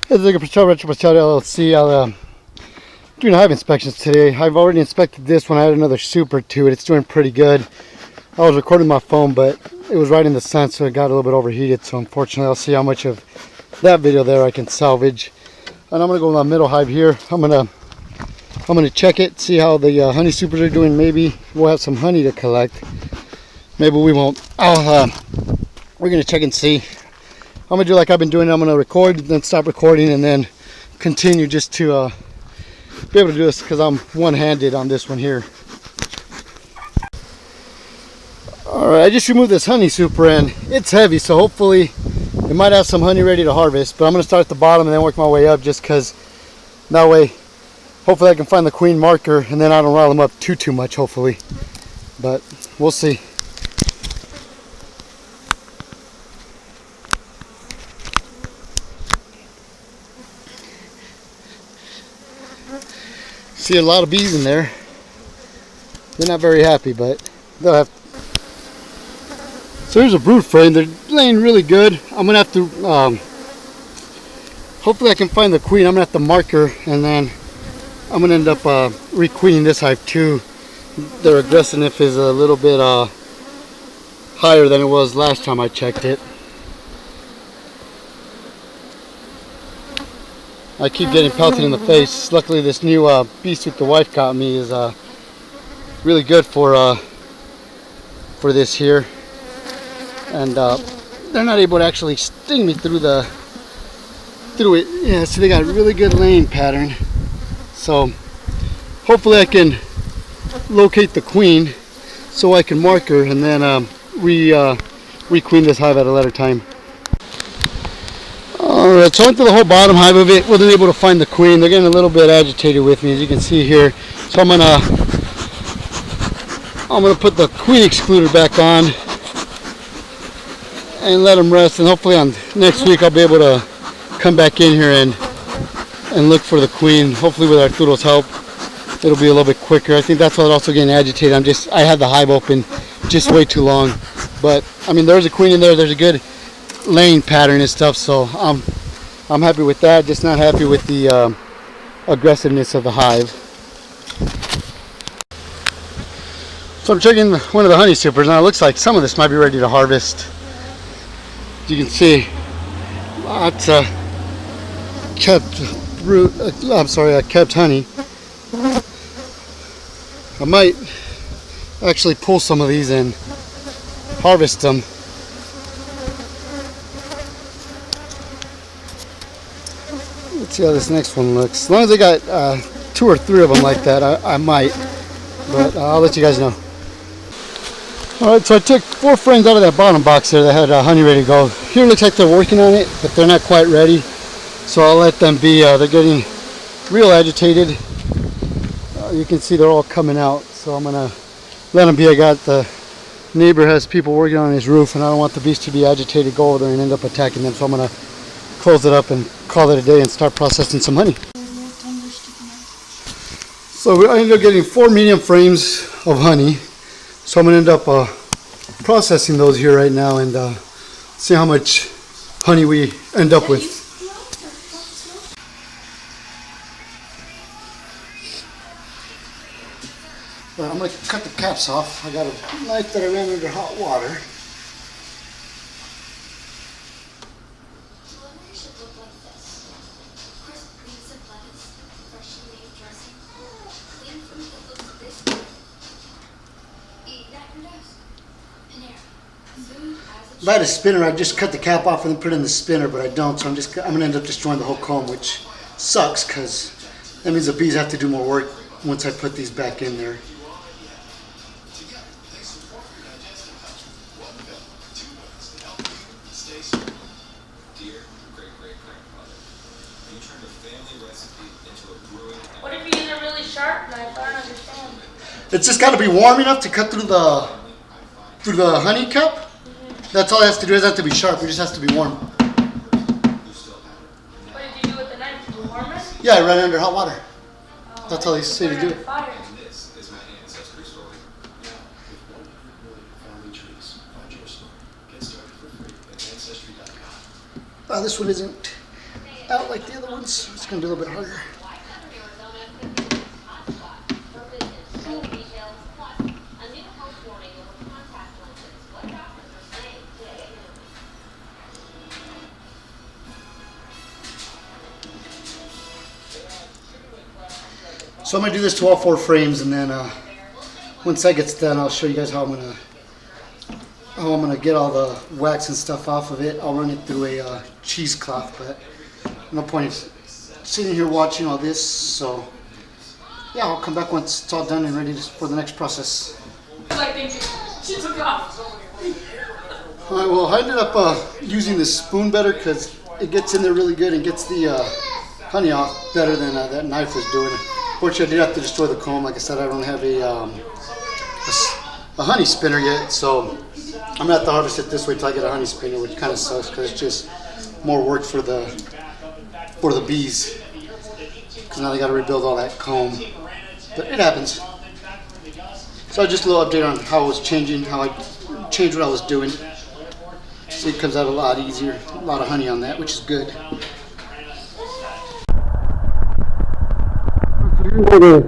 This is a Patrol Retro Patrol LLC. I'll doing hive inspections today. I've already inspected this one. I had another super to it. It's doing pretty good. I was recording my phone, but it was right in the sun, so it got a little bit overheated. So unfortunately, I'll see how much of that video there I can salvage. And I'm gonna go in the middle hive here. I'm gonna check it, see how the honey supers are doing. Maybe we'll have some honey to collect. Maybe we won't. We're gonna check and see. I'm gonna do like I've been doing. I'm gonna record, then stop recording, and then continue just to be able to do this because I'm one-handed on this one here. All right, I just removed this honey super and it's heavy, so hopefully it might have some honey ready to harvest. But I'm gonna start at the bottom and then work my way up, just because that way, hopefully I can find the queen marker and then I don't rile them up too much. Hopefully, but we'll see. See a lot of bees in there. They're not very happy, but they'll have. So here's a brood frame. They're laying really good. I'm gonna have to. Hopefully I can find the queen. I'm gonna have to mark her, and then I'm gonna end up requeening this hive too. Their aggressiveness is a little bit higher than it was last time I checked it. I keep getting pelted in the face. Luckily, this new bee suit the wife got me is really good for this here, and they're not able to actually sting me through it. Yeah, so they got a really good laying pattern. So hopefully I can locate the queen so I can mark her and then requeen this hive at a later time. Alright, so I went through the whole bottom hive of it, wasn't able to find the queen. They're getting a little bit agitated with me, as you can see here. So I'm gonna put the queen excluder back on and let them rest, and hopefully on next week I'll be able to come back in here and look for the queen. Hopefully with Arturo's help it'll be a little bit quicker. I think that's why it's also getting agitated. I had the hive open just way too long. But I mean, there's a queen in there, there's a good laying pattern and stuff, so I'm happy with that. Just not happy with the aggressiveness of the hive. So I'm checking one of the honey supers. Now it looks like some of this might be ready to harvest. As you can see, lots of kept honey. I might actually pull some of these and harvest them. Let's see how this next one looks. As long as they got 2 or 3 of them like that, I might. But I'll let you guys know. Alright, so I took 4 frames out of that bottom box there that had honey ready to go. Here it looks like they're working on it, but they're not quite ready. So I'll let them be. They're getting real agitated. You can see they're all coming out. So I'm going to let them be. I got the neighbor has people working on his roof, and I don't want the bees to be agitated, go over there and end up attacking them. So I'm going to close it up and call it a day and start processing some honey. So I ended up getting 4 medium frames of honey. So I'm going to end up processing those here right now and see how much honey we end up with. I'm going to cut the caps off. I got a knife that I ran under hot water. If I had a spinner, I'd just cut the cap off and then put it in the spinner, but I don't, so I'm going to end up destroying the whole comb, which sucks because that means the bees have to do more work once I put these back in there. What if you use a really sharp knife? I don't understand. It's just got to be warm enough to cut through the honey cup. That's all it has to do. It doesn't have to be sharp. It just has to be warm. What did you do with the knife? Did you warm it? Yeah, I ran it under hot water. That's all they say to do. Fire. This one isn't. out like the other ones. It's going to be a little bit harder. So I'm going to do this to all 4 frames, and then once that gets done, I'll show you guys how I'm gonna get all the wax and stuff off of it. I'll run it through a cheesecloth, but no point in sitting here watching all this. So yeah, I'll come back once it's all done and ready for the next process. She took it off. All right, well, I ended up using the spoon better because it gets in there really good and gets the honey off better than that knife was doing. Fortunately, I did have to destroy the comb. Like I said, I don't have a honey spinner yet, so I'm gonna have to harvest it this way till I get a honey spinner, which kind of sucks because it's just more work for the bees. Because now they got to rebuild all that comb, but it happens. So just a little update on how I was changing, how I changed what I was doing. See, it comes out a lot easier, a lot of honey on that, which is good. Here's all the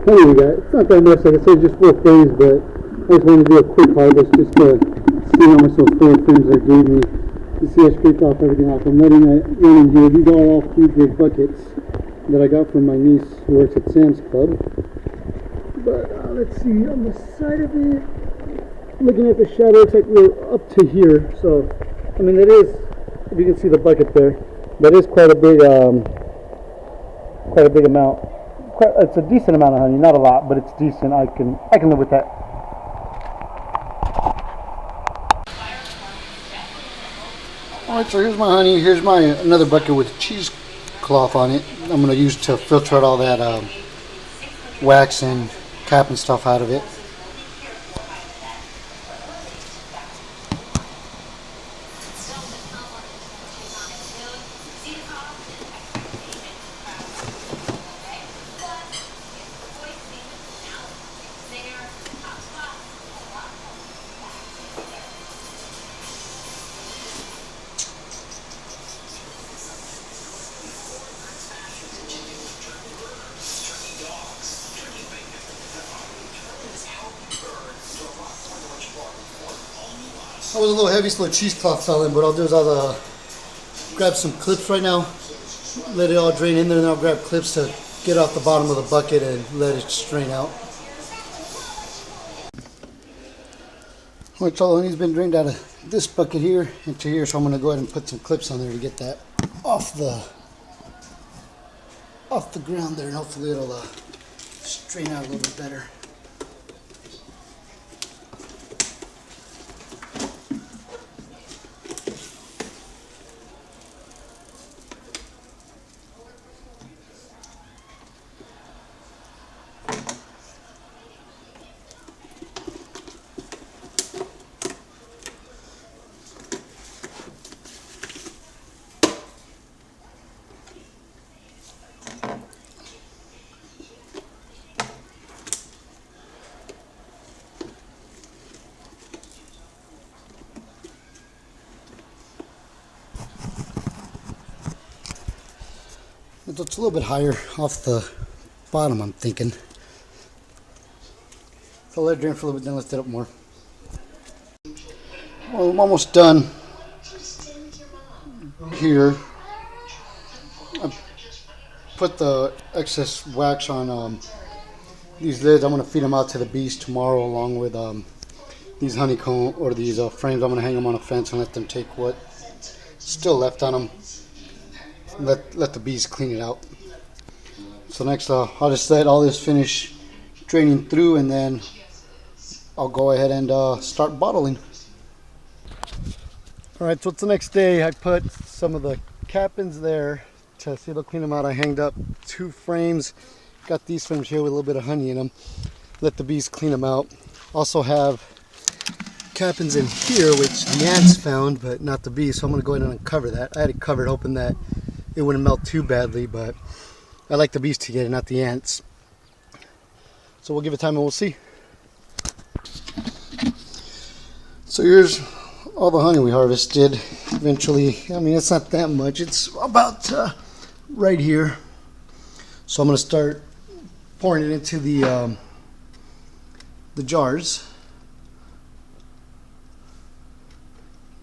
honey we got. It's not that much, like I said, just 4 frames, but I just wanted to do a quick harvest just to see how much those 4 frames they gave me. You see I scraped off everything off. I'm letting it run in here. These are all food grade buckets that I got from my niece who works at Sam's Club. But let's see, on the side of it, looking at the shadow, it's like we're up to here. So, I mean, that is, if you can see the bucket there, that is quite a big amount. It's a decent amount of honey, not a lot, but it's decent. I can live with that. Alright, so here's my honey. Here's my another bucket with cheesecloth on it. I'm going to use to filter out all that wax and cap and stuff out of it. I was a little heavy, so the cheesecloth fell in, but I'll do is I'll grab some clips right now, let it all drain in there, and then I'll grab clips to get off the bottom of the bucket and let it strain out. Alright, so the honey's been drained out of this bucket here into here, so I'm going to go ahead and put some clips on there to get that off the ground there, and hopefully it'll strain out a little bit better. It's a little bit higher off the bottom, I'm thinking. So let it drain for a little bit, then lift it up more. Well, I'm almost done here. I put the excess wax on these lids. I'm going to feed them out to the bees tomorrow along with these honeycomb or these frames. I'm going to hang them on a fence and let them take what's still left on them. Let the bees clean it out. So next I'll just let all this finish draining through, and then I'll go ahead and start bottling. Alright, so it's the next day. I put some of the cap-ins there to see they'll clean them out. I hanged up 2 frames, got these frames here with a little bit of honey in them, let the bees clean them out. Also have cap-ins in here which the ants found but not the bees, so I'm going to go ahead and uncover that. I had it covered hoping that it wouldn't melt too badly, but I like the bees to get it, not the ants. So we'll give it time and we'll see. So here's all the honey we harvested. eventually. I mean, it's not that much. It's about right here. So I'm going to start pouring it into the jars.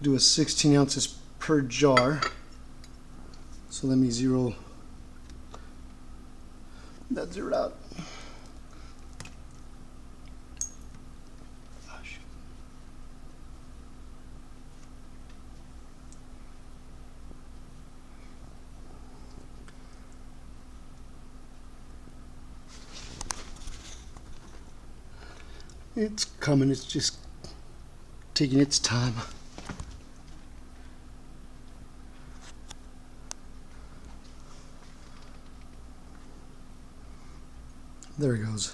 Do a 16 ounces per jar. So let me zero that zeroed out. It's coming, it's just taking its time. There it goes.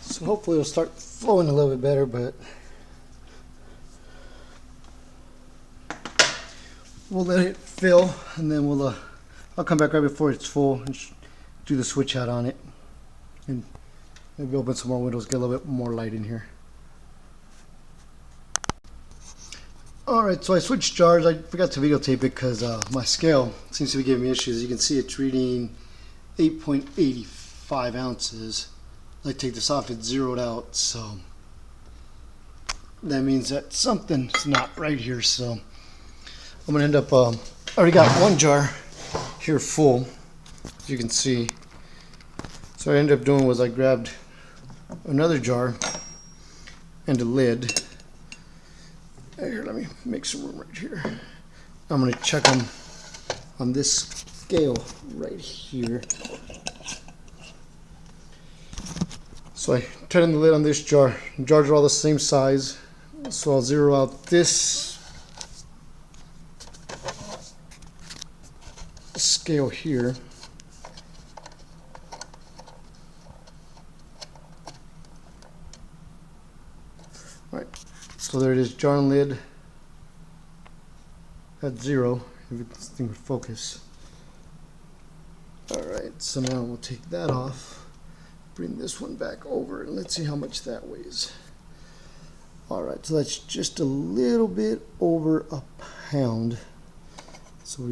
So hopefully it'll start flowing a little bit better, but we'll let it fill, and then I'll come back right before it's full and do the switch out on it, and maybe open some more windows, get a little bit more light in here. Alright, so I switched jars. I forgot to videotape it because my scale seems to be giving me issues. You can see it's reading 8.85 ounces. I take this off, it's zeroed out, so that means that something's not right here. So I'm gonna end up, I already got one jar here full, as you can see. So what I ended up doing was I grabbed another jar and a lid. Here, let me make some room right here. I'm gonna check them on this scale right here. So I turn the lid on this jar. The jars are all the same size. So I'll zero out this scale here. All right, so there it is, jar and lid at 0, if this thing would focus. All right, so now we'll take that off. Bring this one back over and let's see how much that weighs. Alright, so that's just a little bit over a pound. So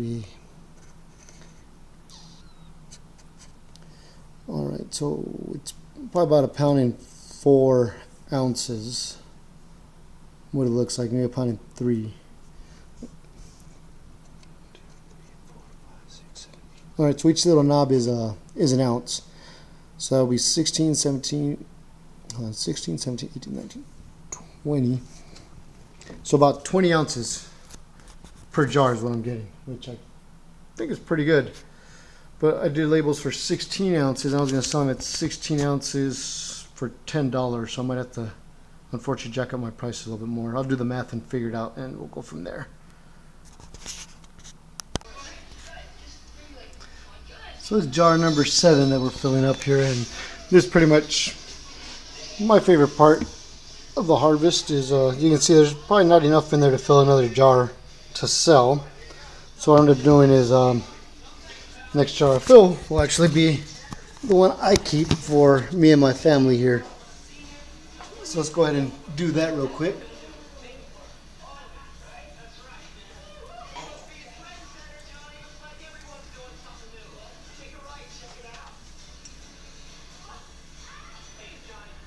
alright, so it's probably about 1.4 ounces. What it looks like, maybe 1.3. Alright, so each little knob is an ounce. So that'll be 16, 17, 18, 19, 20. So about 20 ounces per jar is what I'm getting, which I think is pretty good. But I did labels for 16 ounces. I was going to sell them at 16 ounces for $10. So I might have to, unfortunately, jack up my prices a little bit more. I'll do the math and figure it out, and we'll go from there. So this is jar number 7 that we're filling up here, and this is pretty much my favorite part of the harvest. Is you can see there's probably not enough in there to fill another jar to sell. So what I end up doing is next jar I fill will actually be the one I keep for me and my family here. So let's go ahead and do that real quick.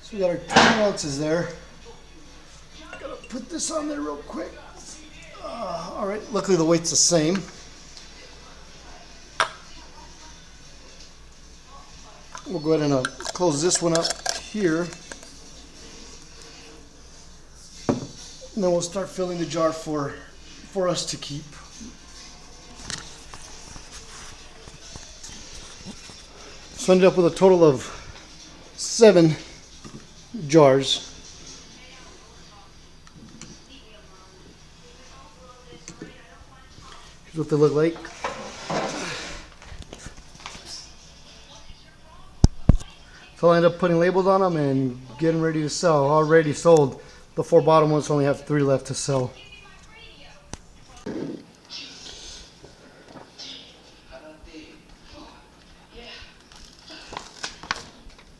So we got our 20 ounces there. Gotta put this on there real quick. All right, luckily the weight's the same. We'll go ahead and close this one up here. And then we'll start filling the jar for us to keep. So I ended up with a total of 7 jars. That's what they look like. So I'll end up putting labels on them and getting ready to sell. Already sold. The 4 bottom ones only have 3 left to sell.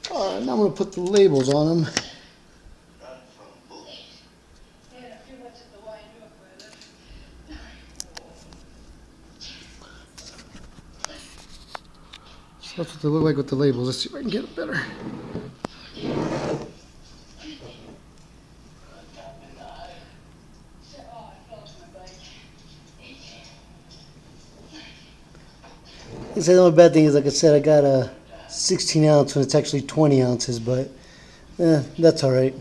Alright, now I'm going to put the labels on them. So that's what they look like with the labels. Let's see if I can get it better. The only bad thing is, like I said, I got a 16 ounce when it's actually 20 ounces, but that's alright.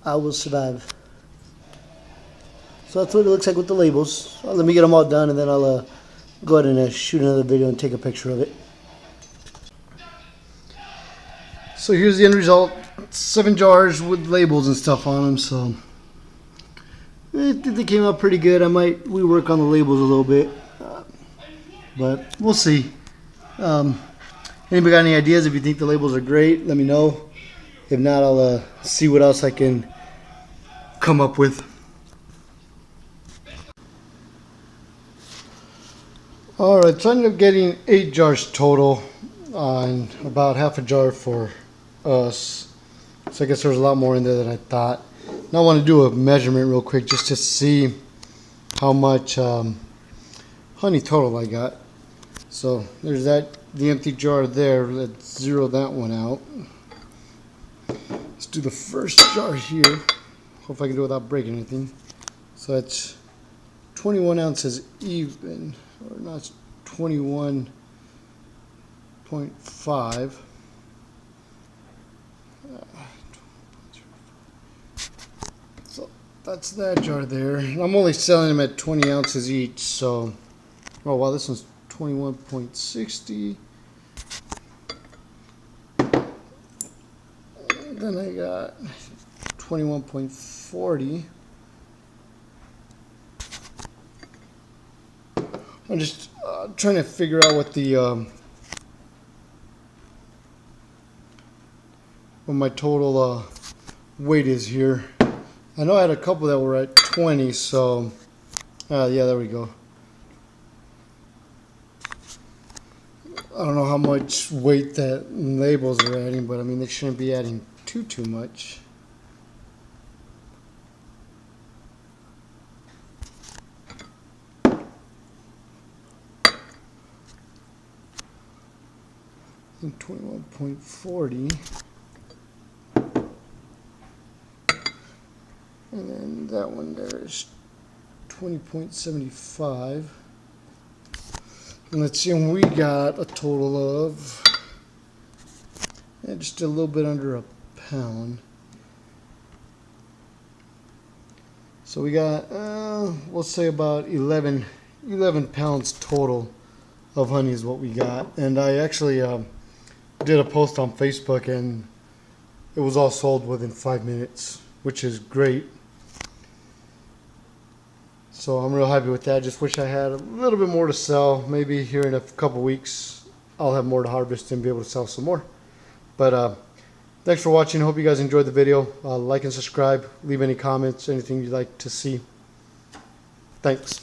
I will survive. So that's what it looks like with the labels. Let me get them all done, and then I'll go ahead and shoot another video and take a picture of it. So here's the end result. 7 jars with labels and stuff on them, so they came out pretty good. I might rework on the labels a little bit, but we'll see. Anybody got any ideas? If you think the labels are great, let me know. If not, I'll see what else I can come up with. Alright, so I ended up getting 8 jars total, and about half a jar for us. So I guess there's a lot more in there than I thought. Now I want to do a measurement real quick just to see how much honey total I got. So there's the empty jar there. Let's zero that one out. Let's do the first jar here. Hope I can do it without breaking anything. So that's 21 ounces even, or not, 21.5. So that's that jar there. I'm only selling them at 20 ounces each, so, oh wow, this one's 21.60. Then I got 21.40. I'm just trying to figure out what the what my total weight is here. I know I had a couple that were at 20, so yeah, there we go. I don't know how much weight that labels are adding, but I mean, they shouldn't be adding too much. I think 21.40. And then that one there is 20.75. And let's see, and we got a total of just a little bit under a pound. So we got, we'll say about 11 pounds total of honey is what we got. And I actually did a post on Facebook, and it was all sold within 5 minutes, which is great. So I'm real happy with that. Just wish I had a little bit more to sell. Maybe here in a couple weeks I'll have more to harvest and be able to sell some more. But thanks for watching. Hope you guys enjoyed the video. Like and subscribe. Leave any comments, anything you'd like to see. Thanks.